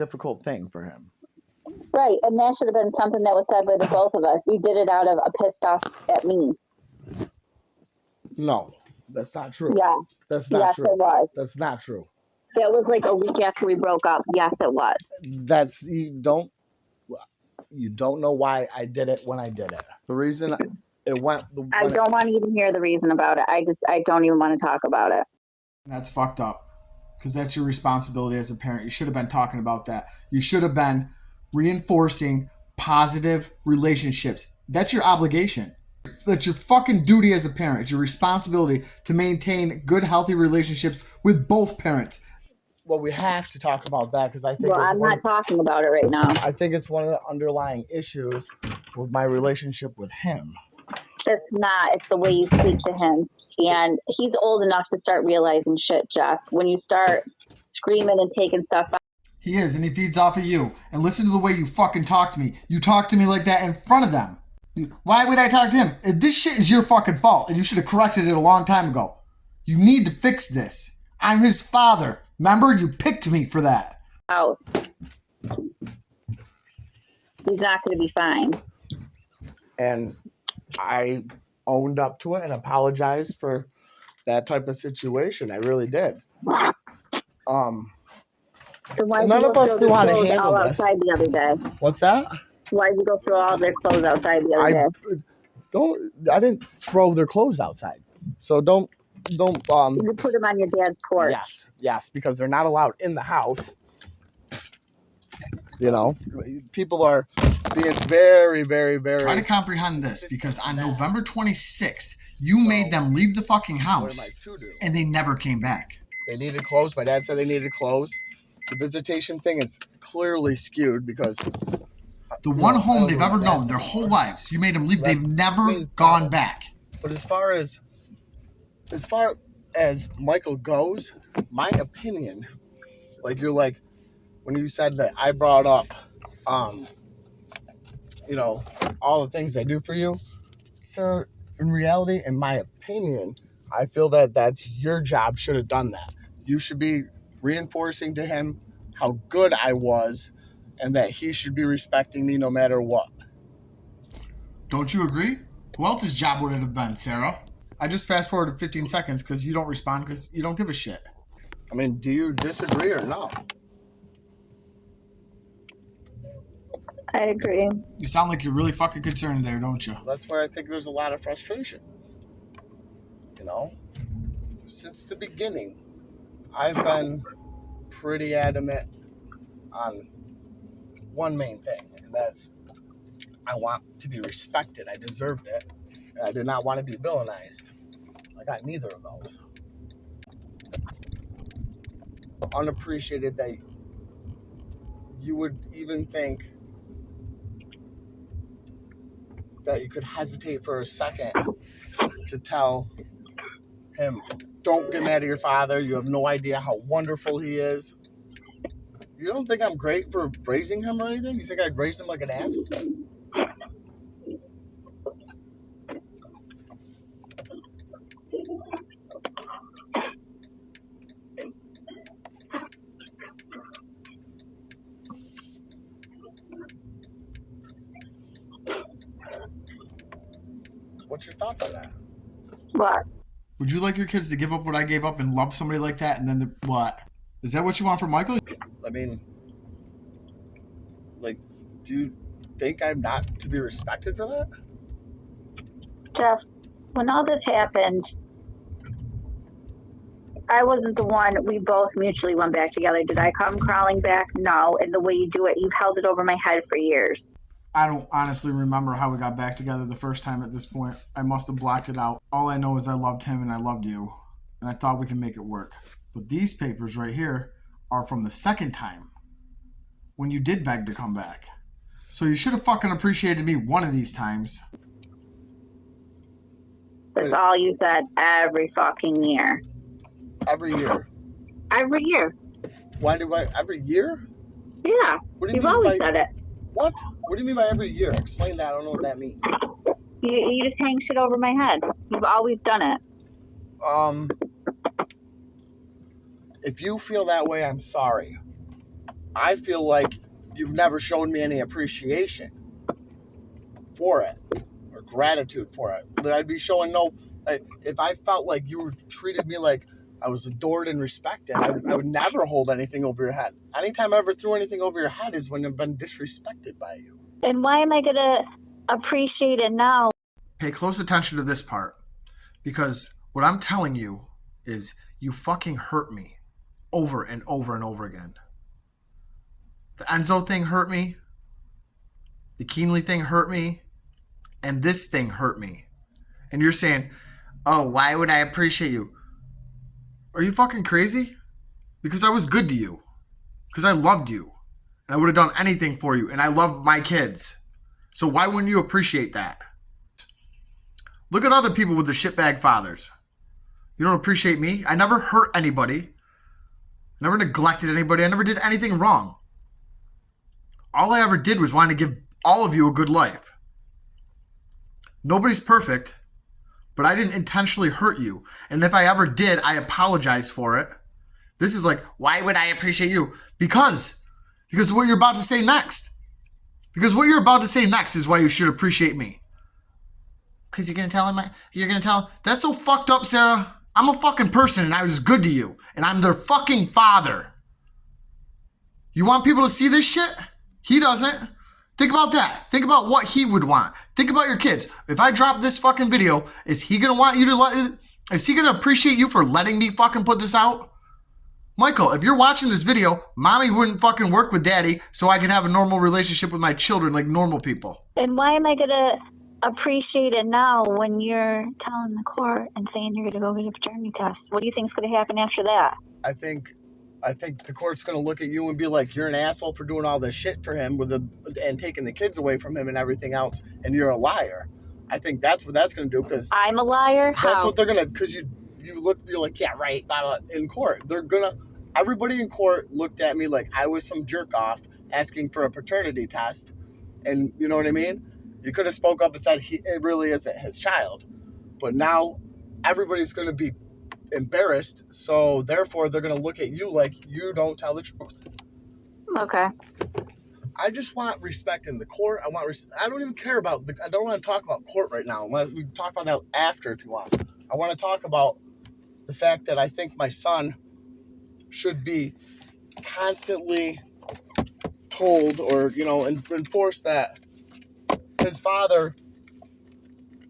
difficult thing for him. Right, and that should have been something that was said by the both of us. You did it out of a pissed off at me. No, that's not true. Yeah. That's not yes, true. It was. That's not true. That was like a week after we broke up. Yes, it was. That's you don't know why I did it when I did it. The reason it went. I don't want to even hear the reason about it. I don't even want to talk about it. That's fucked up. Because that's your responsibility as a parent. You should have been talking about that. You should have been reinforcing positive relationships. That's your obligation. That's your fucking duty as a parent. It's your responsibility to maintain good, healthy relationships with both parents. Well, we have to talk about that because I think. Well, I'm not talking about it right now. I think it's one of the underlying issues with my relationship with him. It's not. It's the way you speak to him. And he's old enough to start realizing shit, Jeff. When you start screaming and taking stuff out. He is, and he feeds off of you. And listen to the way you fucking talk to me. You talk to me like that in front of them. Why would I talk to him? This shit is your fucking fault, and you should have corrected it a long time ago. You need to fix this. I'm his father. Remember? You picked me for that. Out. He's not going to be fine. And I owned up to it and apologized for that type of situation. I really did. So none of us knew how to handle this. Outside the other day. What's that? Why did you go throw all their clothes outside the other day? I didn't throw their clothes outside. So don't. You put them on your dad's porch. Yes, because they're not allowed in the house. You know, people are being very, very, very. Try to comprehend this, because on November 26th, you made them leave the fucking house, and they never came back. They needed clothes. My dad said they needed clothes. The visitation thing is clearly skewed because the one home they've ever known their whole lives, you made them leave. They've never gone back. But as far as Michael goes, my opinion, like you're like, when you said that I brought up, all the things I do for you, sir, in reality, in my opinion, I feel that that's your job, should have done that. You should be reinforcing to him how good I was and that he should be respecting me no matter what. Don't you agree? Who else's job would it have been, Sarah? I just fast forwarded 15 seconds because you don't respond because you don't give a shit. I mean, do you disagree or no? I agree. You sound like you're really fucking concerned there, don't you? That's where I think there's a lot of frustration. Since the beginning, I've been pretty adamant on one main thing, and that's I want to be respected. I deserved it. And I did not want to be villainized. I got neither of those. Unappreciated that you would even think that you could hesitate for a second to tell him, don't get mad at your father. You have no idea how wonderful he is. You don't think I'm great for raising him or anything? You think I'd raise him like an ass? What's your thoughts on that? What? Would you like your kids to give up what I gave up and love somebody like that, and then what? Is that what you want from Michael? I mean, do you think I'm not to be respected for that? Jeff, when all this happened, I wasn't the one. We both mutually went back together. Did I come crawling back? No. And the way you do it, you've held it over my head for years. I don't honestly remember how we got back together the first time at this point. I must have blacked it out. All I know is I loved him and I loved you. And I thought we could make it work. But these papers right here are from the second time, when you did beg to come back. So you should have fucking appreciated me one of these times. That's all you said every fucking year. Every year? Every year. Why do I? Every year? Yeah. You've always said it. What? What do you mean by every year? Explain that. I don't know what that means. You just hang shit over my head. You've always done it. If you feel that way, I'm sorry. I feel like you've never shown me any appreciation for it or gratitude for it. That I'd be showing no. If I felt like you treated me like I was adored and respected, I would never hold anything over your head. Anytime I ever threw anything over your head is when I've been disrespected by you. And why am I going to appreciate it now? Pay close attention to this part, because what I'm telling you is you fucking hurt me over and over and over again. The Enzo thing hurt me. The Keenly thing hurt me. And this thing hurt me. And you're saying, oh, why would I appreciate you? Are you fucking crazy? Because I was good to you. Because I loved you. And I would have done anything for you. And I love my kids. So why wouldn't you appreciate that? Look at other people with the shitbag fathers. You don't appreciate me? I never hurt anybody. I never neglected anybody. I never did anything wrong. All I ever did was want to give all of you a good life. Nobody's perfect, but I didn't intentionally hurt you. And if I ever did, I apologize for it. This is like, why would I appreciate you? Because of what you're about to say next. Because what you're about to say next is why you should appreciate me. Because you're going to tell him, that's so fucked up, Sarah. I'm a fucking person and I was good to you. And I'm their fucking father. You want people to see this shit? He doesn't. Think about that. Think about what he would want. Think about your kids. If I drop this fucking video, is he going to want you to is he going to appreciate you for letting me fucking put this out? Michael, if you're watching this video, mommy wouldn't fucking work with daddy so I can have a normal relationship with my children like normal people. And why am I going to appreciate it now when you're telling the court and saying you're going to go get a paternity test? What do you think is going to happen after that? I think the court's going to look at you and be like, you're an asshole for doing all this shit for him and taking the kids away from him and everything else, and you're a liar. I think that's what that's going to do, because I'm a liar? that's How? what they're going to, because you're like, yeah, right, blah, blah, in court. Everybody in court looked at me like I was some jerk off asking for a paternity test, and you know what I mean? You could have spoke up and said it really isn't his child, but now everybody's going to be embarrassed, so therefore they're going to look at you like you don't tell the truth. Okay. I just want respect in the court. I don't even care about I don't want to talk about court right now. We can talk about that after if you want. I want to talk about the fact that I think my son should be constantly told or, enforced that his father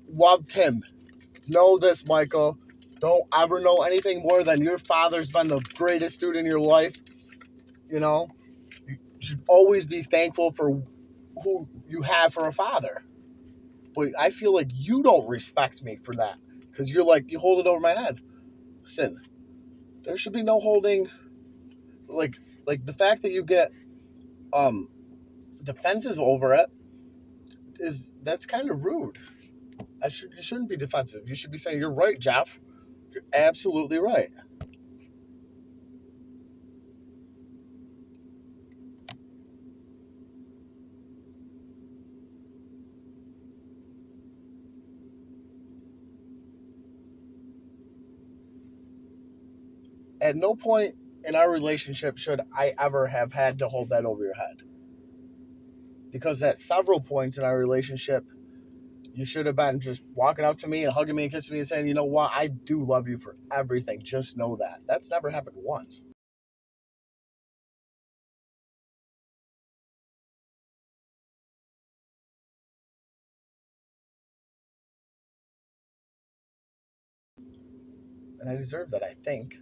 loved him. Know this, Michael. Don't ever know anything more than your father's been the greatest dude in your life. You should always be thankful for who you have for a father. But I feel like you don't respect me for that, because you're like, you hold it over my head. Listen, there should be no holding. Like the fact that you get defensive over it that's kind of rude. You shouldn't be defensive. You should be saying, you're right, Jeff. You're absolutely right. At no point in our relationship should I ever have had to hold that over your head. Because at several points in our relationship, you should have been just walking up to me and hugging me and kissing me and saying, you know what, I do love you for everything. Just know that. That's never happened once. And I deserve that, I think.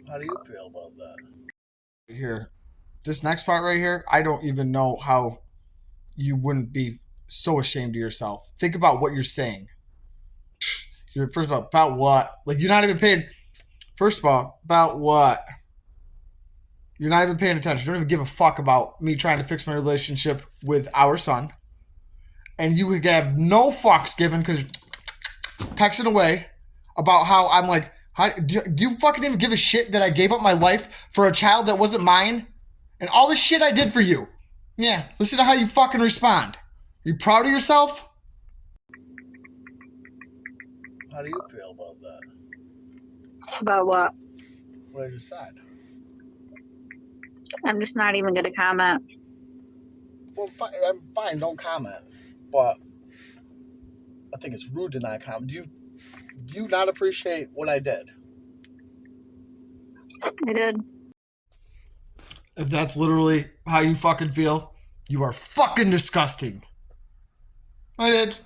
How do you feel about that? Here, this next part right here, I don't even know how you wouldn't be so ashamed of yourself. Think about what you're saying. You're first of all, about what? Like, you're not even paying. First of all, about what? You're not even paying attention. You don't even give a fuck about me trying to fix my relationship with our son. And you have no fucks given because texting away about how I'm like, do you fucking even give a shit that I gave up my life for a child that wasn't mine? And all the shit I did for you. Yeah, listen to how you fucking respond. Are you proud of yourself? How do you feel about that? About what? What I just said. I'm just not even going to comment. Well, I'm fine. Don't comment. But I think it's rude to not comment. Do you not appreciate what I did? I did. If that's literally how you fucking feel, you are fucking disgusting. I did.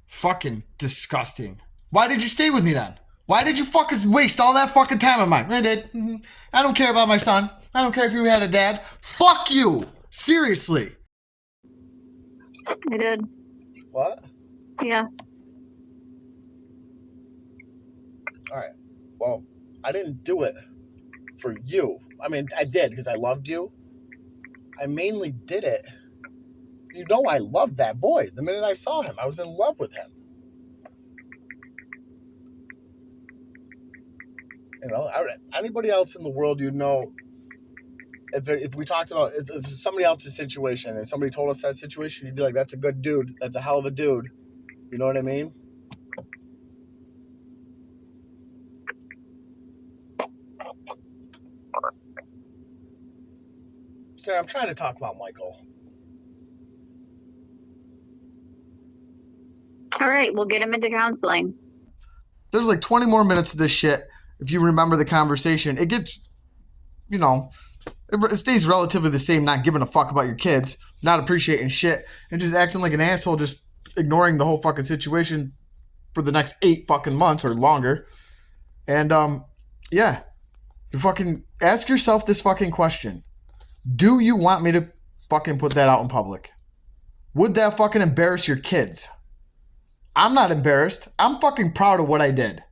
Fucking disgusting. Why did you stay with me then? Why did you fucking waste all that fucking time of mine? I did. I don't care about my son. I don't care if you had a dad. Fuck you. Seriously. I did. What? Yeah. All right. Well, I didn't do it for you. I mean, I did because I loved you. I mainly did it. You know I loved that boy. The minute I saw him, I was in love with him. You know, anybody else in the world, you know, if we talked about, if somebody else's situation and somebody told us that situation, you'd be like, that's a good dude. That's a hell of a dude. You know what I mean? Sarah, I'm trying to talk about Michael. All right, we'll get him into counseling. There's like 20 more minutes of this shit. If you remember the conversation, it gets, you know, it stays relatively the same, not giving a fuck about your kids, not appreciating shit, and just acting like an asshole, just ignoring the whole fucking situation for the next 8 fucking months or longer. And, yeah. You fucking ask yourself this fucking question. Do you want me to fucking put that out in public? Would that fucking embarrass your kids? I'm not embarrassed. I'm fucking proud of what I did.